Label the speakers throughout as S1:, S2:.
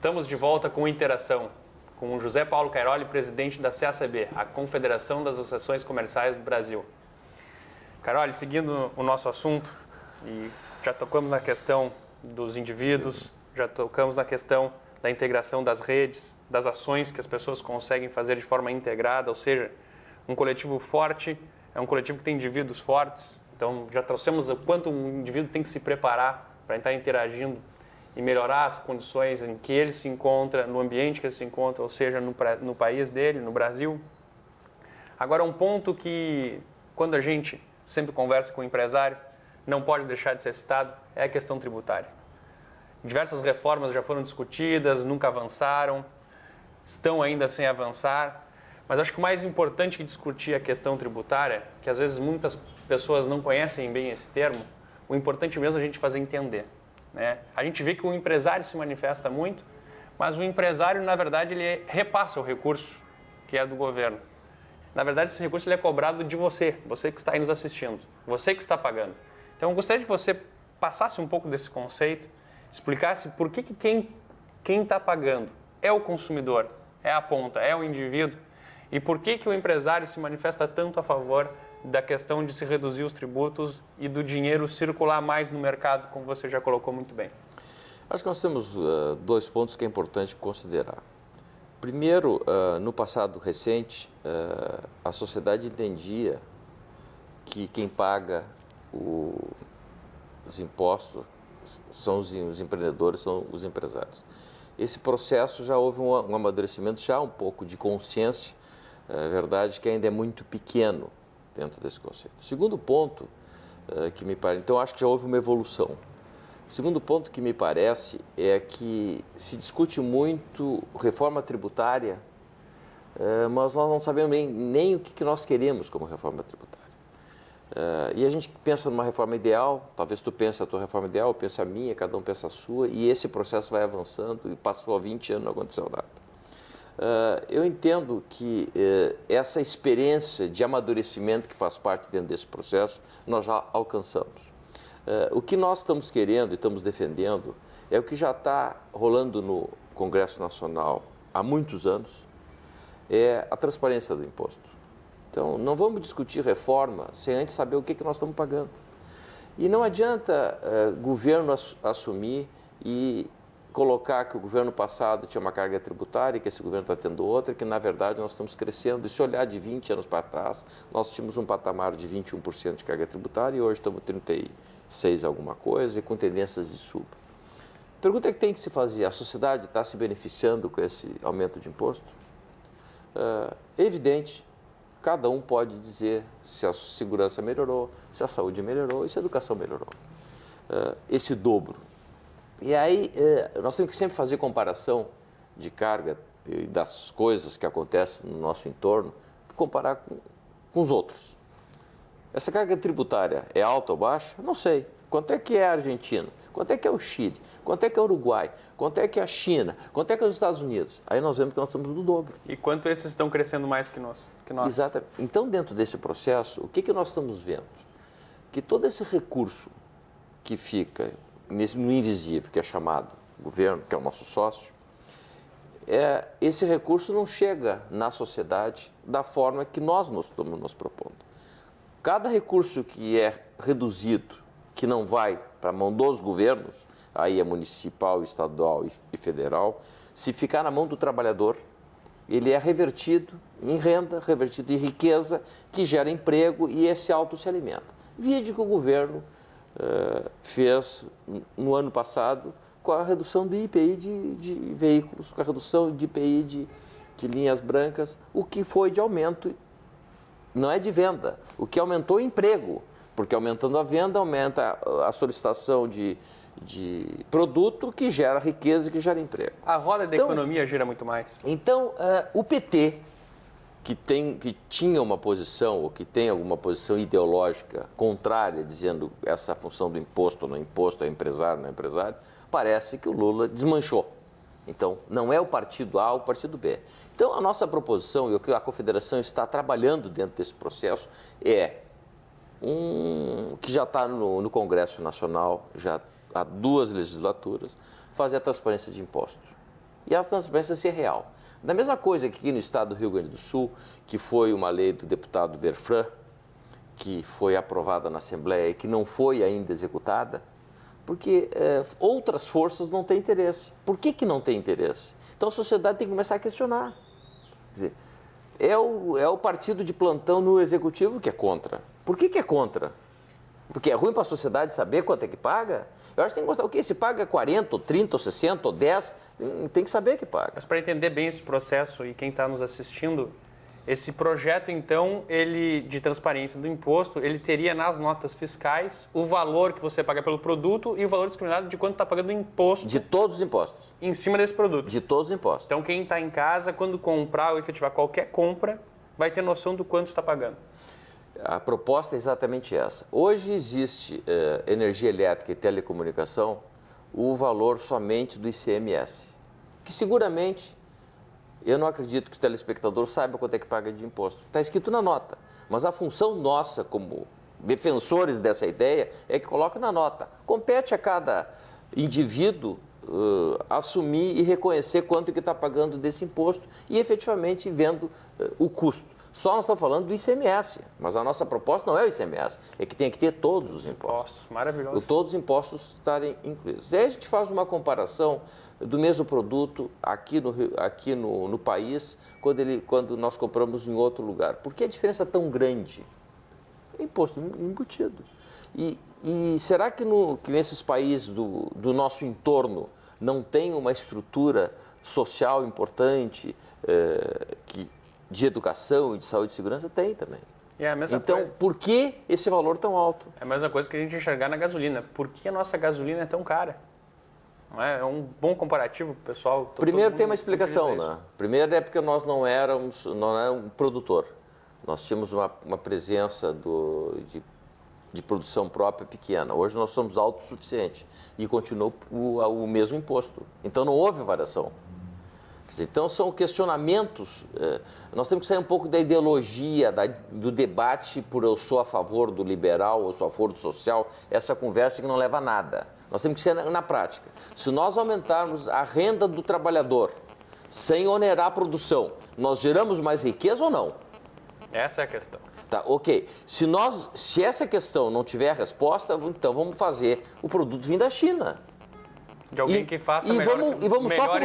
S1: Estamos de volta com Interação, com o José Paulo Cairoli, presidente da CACB, a Confederação das Associações Comerciais do Brasil. Cairoli, seguindo o nosso assunto, e já tocamos na questão dos indivíduos, já tocamos na questão da integração das redes, das ações que as pessoas conseguem fazer de forma integrada, ou seja, um coletivo forte é um coletivo que tem indivíduos fortes, então já trouxemos o quanto um indivíduo tem que se preparar para estar interagindo e melhorar as condições em que ele se encontra, no ambiente que ele se encontra, ou seja, no país dele, no Brasil. Agora, um ponto que, quando a gente sempre conversa com o empresário, não pode deixar de ser citado, é a questão tributária. Diversas reformas já foram discutidas, nunca avançaram, estão ainda sem avançar, mas acho que o mais importante que discutir a questão tributária, que às vezes muitas pessoas não conhecem bem esse termo, o importante mesmo é a gente fazer entender. Né? A gente vê que o empresário se manifesta muito, mas o empresário, na verdade, ele repassa o recurso que é do governo. Na verdade, esse recurso ele é cobrado de você que está aí nos assistindo, você que está pagando. Então, eu gostaria que você passasse um pouco desse conceito, explicasse por que quem está pagando é o consumidor, é a ponta, é o indivíduo, e por que o empresário se manifesta tanto a favor da questão de se reduzir os tributos e do dinheiro circular mais no mercado, como você já colocou muito bem.
S2: Acho que nós temos dois pontos que é importante considerar. Primeiro, no passado recente, a sociedade entendia que quem paga os impostos são os empreendedores, são os empresários. Esse processo já houve um amadurecimento, já um pouco de consciência, é verdade que ainda é muito pequeno dentro desse conceito. Segundo ponto que me parece, então acho que já houve uma evolução. Segundo ponto que me parece é que se discute muito reforma tributária, mas nós não sabemos nem o que nós queremos como reforma tributária. E a gente pensa numa reforma ideal, talvez tu pense a tua reforma ideal, eu penso a minha, cada um pensa a sua, e esse processo vai avançando e passou há 20 anos, não aconteceu nada. Eu entendo que essa experiência de amadurecimento que faz parte dentro desse processo, nós já alcançamos. O que nós estamos querendo e estamos defendendo é o que já está rolando no Congresso Nacional há muitos anos, é a transparência do imposto. Então, não vamos discutir reforma sem antes saber o que nós estamos pagando. E não adianta governo assumir e colocar que o governo passado tinha uma carga tributária, que esse governo está tendo outra, que na verdade nós estamos crescendo. E se olhar de 20 anos para trás, nós tínhamos um patamar de 21% de carga tributária e hoje estamos 36 alguma coisa e com tendências de suba. A pergunta que tem que se fazer, a sociedade está se beneficiando com esse aumento de imposto? É evidente, cada um pode dizer se a segurança melhorou, se a saúde melhorou e se a educação melhorou. Esse dobro. E aí, nós temos que sempre fazer comparação de carga e das coisas que acontecem no nosso entorno, comparar com os outros. Essa carga tributária é alta ou baixa? Não sei. Quanto é que é a Argentina? Quanto é que é o Chile? Quanto é que é o Uruguai? Quanto é que é a China? Quanto é que é os Estados Unidos? Aí nós vemos que nós estamos no dobro.
S1: E quanto esses estão crescendo mais que nós?
S2: Exatamente. Então, dentro desse processo, o que nós estamos vendo? Que todo esse recurso que fica no invisível, que é chamado governo, que é o nosso sócio, esse recurso não chega na sociedade da forma que nós estamos nos propondo. Cada recurso que é reduzido, que não vai para a mão dos governos, aí é municipal, estadual e federal, se ficar na mão do trabalhador, ele é revertido em renda, revertido em riqueza, que gera emprego e esse auto se alimenta. Vide que o governo fez no ano passado com a redução do IPI de veículos, com a redução de IPI de linhas brancas, o que foi de aumento, não é de venda, o que aumentou o emprego, porque aumentando a venda, aumenta a solicitação de produto que gera riqueza e que gera emprego.
S1: A roda da economia gira muito mais.
S2: Então, o PT, que tinha uma posição, ou que tem alguma posição ideológica contrária, dizendo essa função do imposto ou não imposto, é empresário, não é empresário, parece que o Lula desmanchou. Então, não é o partido A ou o partido B. Então, a nossa proposição e o que a Confederação está trabalhando dentro desse processo é que já está no Congresso Nacional, já há 2 legislaturas, fazer a transparência de impostos. e a transparência ser real. Da mesma coisa que aqui no estado do Rio Grande do Sul, que foi uma lei do deputado Berfran, que foi aprovada na Assembleia e que não foi ainda executada, porque outras forças não têm interesse. Por que não tem interesse? Então a sociedade tem que começar a questionar. Quer dizer, é o partido de plantão no executivo que é contra. Por que é contra? Porque é ruim para a sociedade saber quanto é que paga? Eu acho que tem que mostrar o quê? Se paga 40, ou 30, ou 60, ou 10, tem que saber que paga.
S1: Mas para entender bem esse processo e quem está nos assistindo, esse projeto, então, ele de transparência do imposto, ele teria nas notas fiscais o valor que você paga pelo produto e o valor discriminado de quanto está pagando o imposto.
S2: De todos os impostos.
S1: Em cima desse produto.
S2: De todos os impostos.
S1: Então, quem está em casa, quando comprar ou efetivar qualquer compra, vai ter noção do quanto está pagando.
S2: A proposta é exatamente essa. Hoje existe energia elétrica e telecomunicação o valor somente do ICMS, que seguramente eu não acredito que o telespectador saiba quanto é que paga de imposto. Está escrito na nota, mas a função nossa como defensores dessa ideia é que coloque na nota. Compete a cada indivíduo assumir e reconhecer quanto que está pagando desse imposto e efetivamente vendo o custo. Só nós estamos falando do ICMS, mas a nossa proposta não é o ICMS, é que tem que ter todos os impostos.
S1: Maravilhoso.
S2: Todos os impostos estarem incluídos. Aí a gente faz uma comparação do mesmo produto aqui no país, quando nós compramos em outro lugar. Por que a diferença é tão grande? É imposto embutido. E será que nesses países do nosso entorno não tem uma estrutura social importante de educação e de saúde e segurança? Tem também.
S1: É a mesma
S2: então,
S1: coisa.
S2: Por que esse valor tão alto?
S1: É a mesma coisa que a gente enxergar na gasolina. Por que a nossa gasolina é tão cara? Não é um bom comparativo, pessoal?
S2: Primeiro tem uma explicação, né? Primeiro é porque nós não éramos um produtor. Nós tínhamos uma presença de produção própria pequena. Hoje nós somos autossuficientes e continua o mesmo imposto. Então não houve variação. Então, são questionamentos. Nós temos que sair um pouco da ideologia, do debate por eu sou a favor do liberal ou sou a favor do social, essa conversa que não leva a nada. Nós temos que ser na prática. Se nós aumentarmos a renda do trabalhador sem onerar a produção, nós geramos mais riqueza ou não?
S1: Essa é a questão.
S2: Tá, ok. Se essa questão não tiver resposta, então vamos fazer o produto vir da China.
S1: De alguém que faça
S2: melhor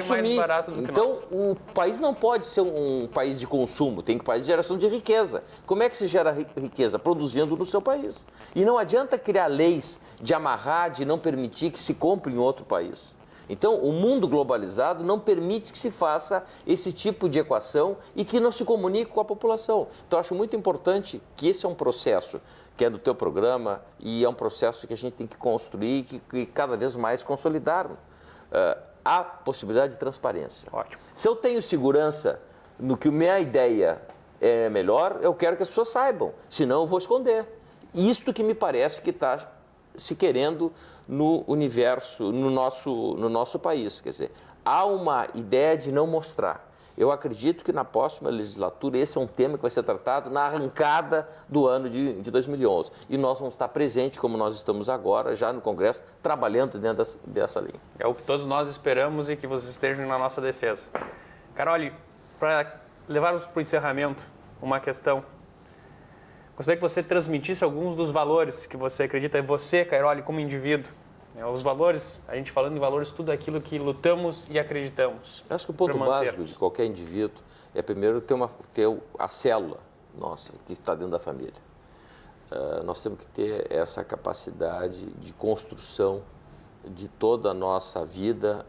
S2: só
S1: e mais barato do que
S2: então,
S1: nós.
S2: O país não pode ser um país de consumo, tem que ser um país de geração de riqueza. Como é que se gera riqueza? Produzindo no seu país. E não adianta criar leis de amarrar, de não permitir que se compre em outro país. Então, o mundo globalizado não permite que se faça esse tipo de equação e que não se comunique com a população. Então, acho muito importante que esse é um processo que é do teu programa e é um processo que a gente tem que construir e cada vez mais consolidar. Há possibilidade de transparência.
S1: Ótimo.
S2: Se eu tenho segurança no que a minha ideia é melhor, eu quero que as pessoas saibam, senão eu vou esconder. Isto que me parece que está se querendo no universo, no nosso país. Quer dizer, há uma ideia de não mostrar. Eu acredito que na próxima legislatura esse é um tema que vai ser tratado na arrancada do ano de 2011. E nós vamos estar presentes, como nós estamos agora, já no Congresso, trabalhando dentro dessa linha.
S1: É o que todos nós esperamos e que vocês estejam na nossa defesa. Carole, para levarmos para o encerramento, uma questão. Gostaria que você transmitisse alguns dos valores que você acredita, você, Cairoli, como indivíduo. Os valores, a gente falando em valores, tudo aquilo que lutamos e acreditamos.
S2: Acho que o ponto básico de qualquer indivíduo é primeiro ter a célula nossa, que está dentro da família. Nós temos que ter essa capacidade de construção de toda a nossa vida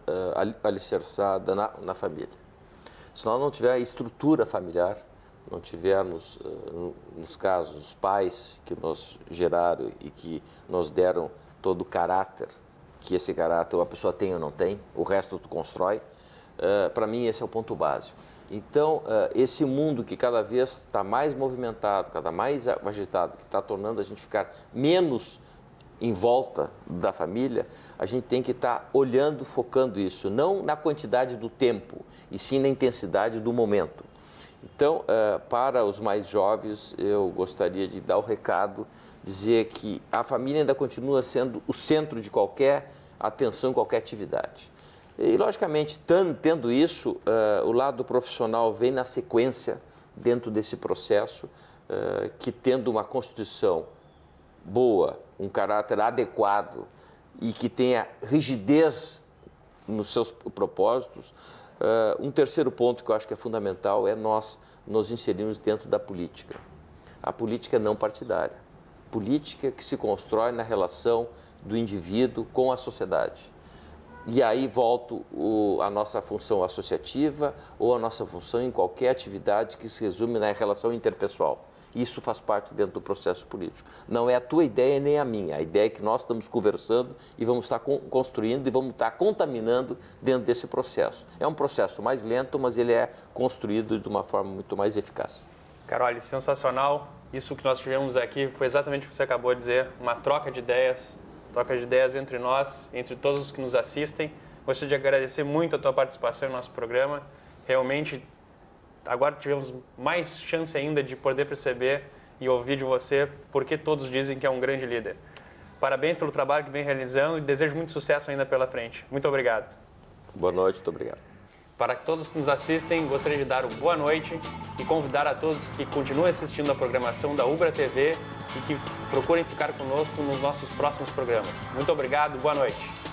S2: alicerçada na família. Se nós não tivermos a estrutura familiar, não tivermos, nos casos, os pais que nos geraram e que nos deram todo o caráter, que esse caráter a pessoa tem ou não tem, o resto tu constrói, para mim esse é o ponto básico. Então, esse mundo que cada vez está mais movimentado, cada mais agitado, que está tornando a gente ficar menos em volta da família, a gente tem que estar olhando, focando isso, não na quantidade do tempo, e sim na intensidade do momento. Então, para os mais jovens, eu gostaria de dar o recado, dizer que a família ainda continua sendo o centro de qualquer atenção, qualquer atividade. E, logicamente, tendo isso, o lado profissional vem na sequência dentro desse processo, que tendo uma Constituição boa, um caráter adequado e que tenha rigidez nos seus propósitos, um terceiro ponto que eu acho que é fundamental é nós nos inserirmos dentro da política. A política não partidária. Política que se constrói na relação do indivíduo com a sociedade. E aí volto a nossa função associativa ou a nossa função em qualquer atividade que se resume na relação interpessoal. Isso faz parte dentro do processo político. Não é a tua ideia nem a minha. A ideia é que nós estamos conversando e vamos estar construindo e vamos estar contaminando dentro desse processo. É um processo mais lento, mas ele é construído de uma forma muito mais eficaz.
S1: Carole, sensacional. Isso que nós tivemos aqui foi exatamente o que você acabou de dizer, uma troca de ideias entre nós, entre todos os que nos assistem. Gostaria de agradecer muito a tua participação no nosso programa. Realmente, agora tivemos mais chance ainda de poder perceber e ouvir de você porque todos dizem que é um grande líder. Parabéns pelo trabalho que vem realizando e desejo muito sucesso ainda pela frente. Muito obrigado.
S2: Boa noite, muito obrigado.
S1: Para todos que nos assistem, gostaria de dar uma boa noite e convidar a todos que continuem assistindo a programação da Ubra TV e que procurem ficar conosco nos nossos próximos programas. Muito obrigado, boa noite.